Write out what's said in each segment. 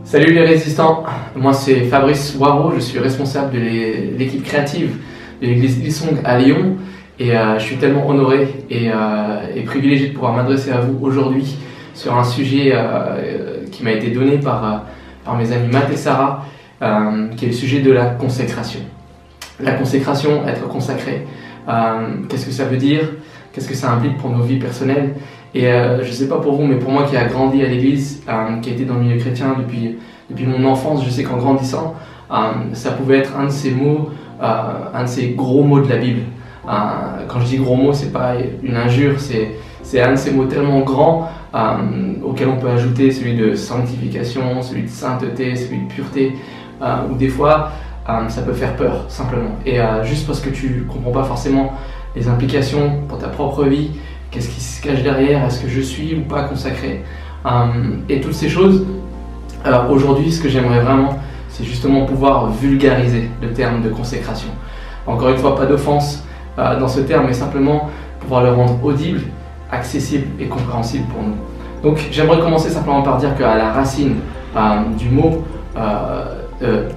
Salut les résistants, moi c'est Fabrice Waro, je suis responsable de l'équipe créative de l'église Hillsong à Lyon et je suis tellement honoré et privilégié de pouvoir m'adresser à vous aujourd'hui sur un sujet qui m'a été donné par mes amis Matt et Sarah, qui est le sujet de la consécration. La consécration, être consacré, qu'est-ce que ça veut dire? Qu'est-ce que ça implique pour nos vies personnelles? Et je ne sais pas pour vous, mais pour moi qui a grandi à l'église, qui a été dans le milieu chrétien depuis mon enfance, je sais qu'en grandissant, ça pouvait être un de ces mots, un de ces gros mots de la Bible. Quand je dis gros mots, c'est pas une injure, c'est un de ces mots tellement grands auxquels on peut ajouter celui de sanctification, celui de sainteté, celui de pureté, ou des fois ça peut faire peur simplement. Et juste parce que tu comprends pas forcément les implications pour ta propre vie, qu'est-ce qui se cache derrière, est-ce que je suis ou pas consacré, et toutes ces choses. Alors aujourd'hui, ce que j'aimerais vraiment, c'est justement pouvoir vulgariser le terme de consécration. Encore une fois, pas d'offense dans ce terme, mais simplement pouvoir le rendre audible, accessible et compréhensible pour nous. Donc j'aimerais commencer simplement par dire qu'à la racine du mot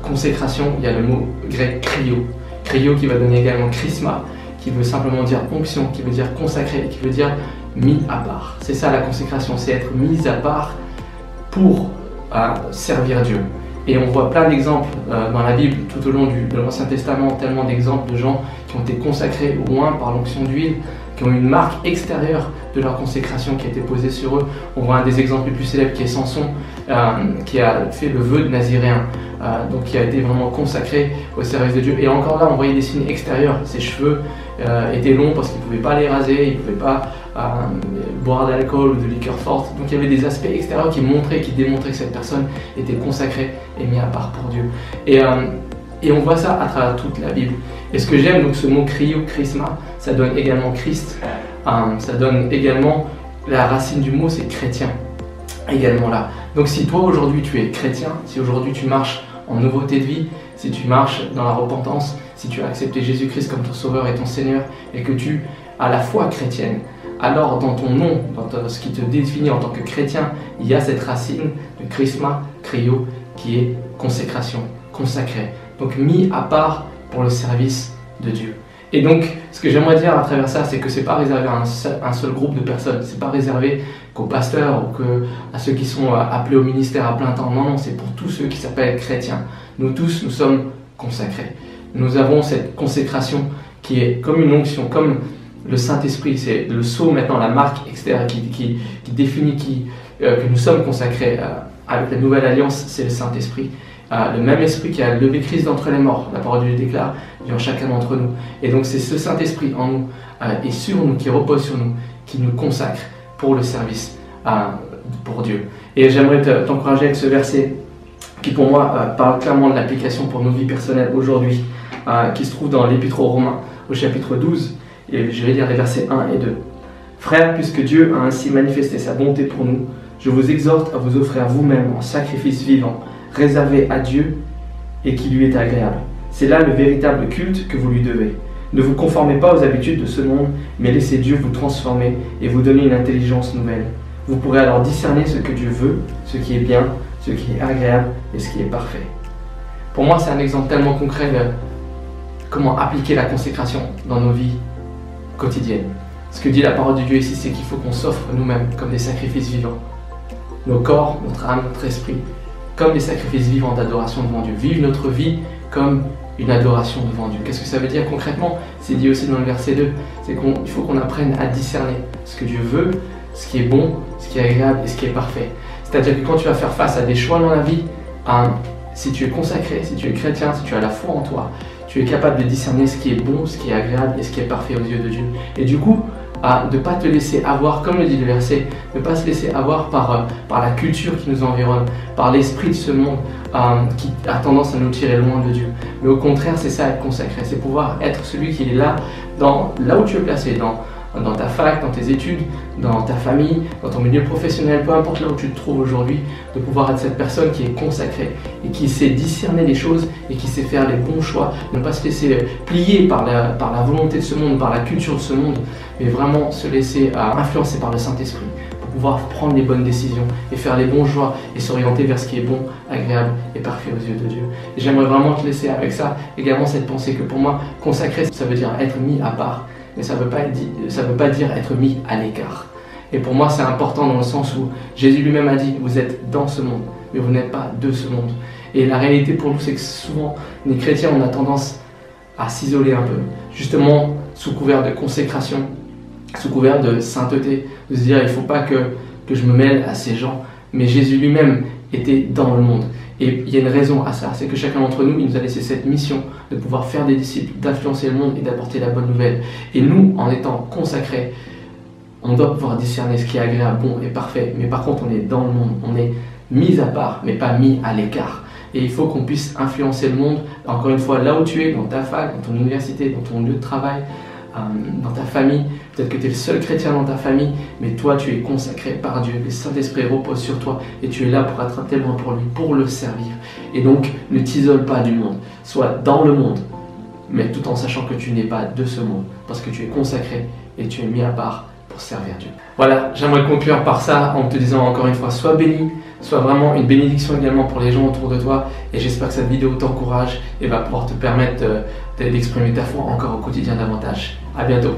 consécration, il y a le mot grec kryo. Kryo qui va donner également chrisma, qui veut simplement dire onction, qui veut dire consacré, qui veut dire mis à part. C'est ça la consécration, c'est être mis à part pour servir Dieu. Et on voit plein d'exemples dans la Bible tout au long de l'Ancien Testament, tellement d'exemples de gens qui ont été consacrés au moins par l'onction d'huile, qui ont une marque extérieure de leur consécration qui a été posée sur eux. On voit un des exemples les plus célèbres qui est Samson, qui a fait le vœu de naziréen, donc qui a été vraiment consacré au service de Dieu. Et encore là, on voyait des signes extérieurs. Ses cheveux étaient longs parce qu'il ne pouvait pas les raser, il ne pouvait pas boire d'alcool ou de liqueur forte. Donc il y avait des aspects extérieurs qui montraient, qui démontraient que cette personne était consacrée et mise à part pour Dieu. Et on voit ça à travers toute la Bible. Et ce que j'aime, donc ce mot kryo, chrisma, ça donne également Christ. Ça donne également, la racine du mot, c'est chrétien. Également là. Donc si toi aujourd'hui tu es chrétien, si aujourd'hui tu marches en nouveauté de vie, si tu marches dans la repentance, si tu as accepté Jésus-Christ comme ton sauveur et ton Seigneur, et que tu as la foi chrétienne, alors dans ton nom, dans ce qui te définit en tant que chrétien, il y a cette racine de chrisma, kryo, qui est consécration, consacré. Donc mis à part pour le service de Dieu. Et donc, ce que j'aimerais dire à travers ça, c'est que ce n'est pas réservé à un seul groupe de personnes. Ce n'est pas réservé qu'aux pasteurs ou à ceux qui sont appelés au ministère à plein temps. Non, non, c'est pour tous ceux qui s'appellent chrétiens. Nous tous, nous sommes consacrés. Nous avons cette consécration qui est comme une onction, comme le Saint-Esprit. C'est le sceau maintenant, la marque extérieure qui définit que nous sommes consacrés. Avec la nouvelle alliance, c'est le Saint-Esprit. Le même esprit qui a levé Christ d'entre les morts, la parole de Dieu déclare, vit en chacun d'entre nous. Et donc c'est ce Saint-Esprit en nous et sur nous, qui repose sur nous, qui nous consacre pour le service pour Dieu. Et j'aimerais t'encourager avec ce verset qui pour moi parle clairement de l'application pour nos vies personnelles aujourd'hui, qui se trouve dans l'Épître aux Romains au chapitre 12, et je vais lire les versets 1 et 2. Frères, puisque Dieu a ainsi manifesté sa bonté pour nous, je vous exhorte à vous offrir vous-même en sacrifice vivant, réservé à Dieu et qui lui est agréable. C'est là le véritable culte que vous lui devez. Ne vous conformez pas aux habitudes de ce monde, mais laissez Dieu vous transformer et vous donner une intelligence nouvelle. Vous pourrez alors discerner ce que Dieu veut, ce qui est bien, ce qui est agréable et ce qui est parfait. Pour moi, c'est un exemple tellement concret de comment appliquer la consécration dans nos vies quotidiennes. Ce que dit la parole de Dieu ici, c'est qu'il faut qu'on s'offre nous-mêmes comme des sacrifices vivants. Nos corps, notre âme, notre esprit, comme des sacrifices vivants d'adoration devant Dieu. Vivre notre vie comme une adoration devant Dieu. Qu'est-ce que ça veut dire concrètement? C'est dit aussi dans le verset 2. C'est qu'il faut qu'on apprenne à discerner ce que Dieu veut, ce qui est bon, ce qui est agréable et ce qui est parfait. C'est-à-dire que quand tu vas faire face à des choix dans la vie, si tu es consacré, si tu es chrétien, si tu as la foi en toi, tu es capable de discerner ce qui est bon, ce qui est agréable et ce qui est parfait aux yeux de Dieu. Et du coup, de ne pas te laisser avoir, comme le dit le verset, ne pas se laisser avoir par la culture qui nous environne, par l'esprit de ce monde qui a tendance à nous tirer loin de Dieu. Mais au contraire, c'est ça être consacré, c'est pouvoir être celui qui est là où tu es placé, dans ta fac, dans tes études, dans ta famille, dans ton milieu professionnel, peu importe là où tu te trouves aujourd'hui, de pouvoir être cette personne qui est consacrée et qui sait discerner les choses et qui sait faire les bons choix, ne pas se laisser plier par la volonté de ce monde, par la culture de ce monde, mais vraiment se laisser influencer par le Saint-Esprit pour pouvoir prendre les bonnes décisions et faire les bons choix et s'orienter vers ce qui est bon, agréable et parfait aux yeux de Dieu. Et j'aimerais vraiment te laisser avec ça, également cette pensée que pour moi, consacrer, ça veut dire être mis à part, mais ça veut pas dire être mis à l'écart. Et pour moi, c'est important dans le sens où Jésus lui-même a dit, vous êtes dans ce monde, mais vous n'êtes pas de ce monde. Et la réalité pour nous, c'est que souvent, les chrétiens, on a tendance à s'isoler un peu, justement sous couvert de consécration, sous couvert de sainteté, de se dire il ne faut pas que je me mêle à ces gens. Mais Jésus lui-même était dans le monde. Et il y a une raison à ça, c'est que chacun d'entre nous, il nous a laissé cette mission de pouvoir faire des disciples, d'influencer le monde et d'apporter la bonne nouvelle. Et nous, en étant consacrés, on doit pouvoir discerner ce qui est agréable, bon et parfait. Mais par contre, on est dans le monde, on est mis à part, mais pas mis à l'écart. Et il faut qu'on puisse influencer le monde, encore une fois, là où tu es, dans ta fac, dans ton université, dans ton lieu de travail, dans ta famille. Peut-être que tu es le seul chrétien dans ta famille, mais toi, tu es consacré par Dieu. Le Saint-Esprit repose sur toi et tu es là pour être tellement pour lui, pour le servir. Et donc, ne t'isole pas du monde. Sois dans le monde, mais tout en sachant que tu n'es pas de ce monde, parce que tu es consacré et tu es mis à part pour servir Dieu. Voilà, j'aimerais conclure par ça en te disant encore une fois, sois béni, sois vraiment une bénédiction également pour les gens autour de toi, et j'espère que cette vidéo t'encourage et va pouvoir te permettre d'exprimer ta foi encore au quotidien davantage. À bientôt.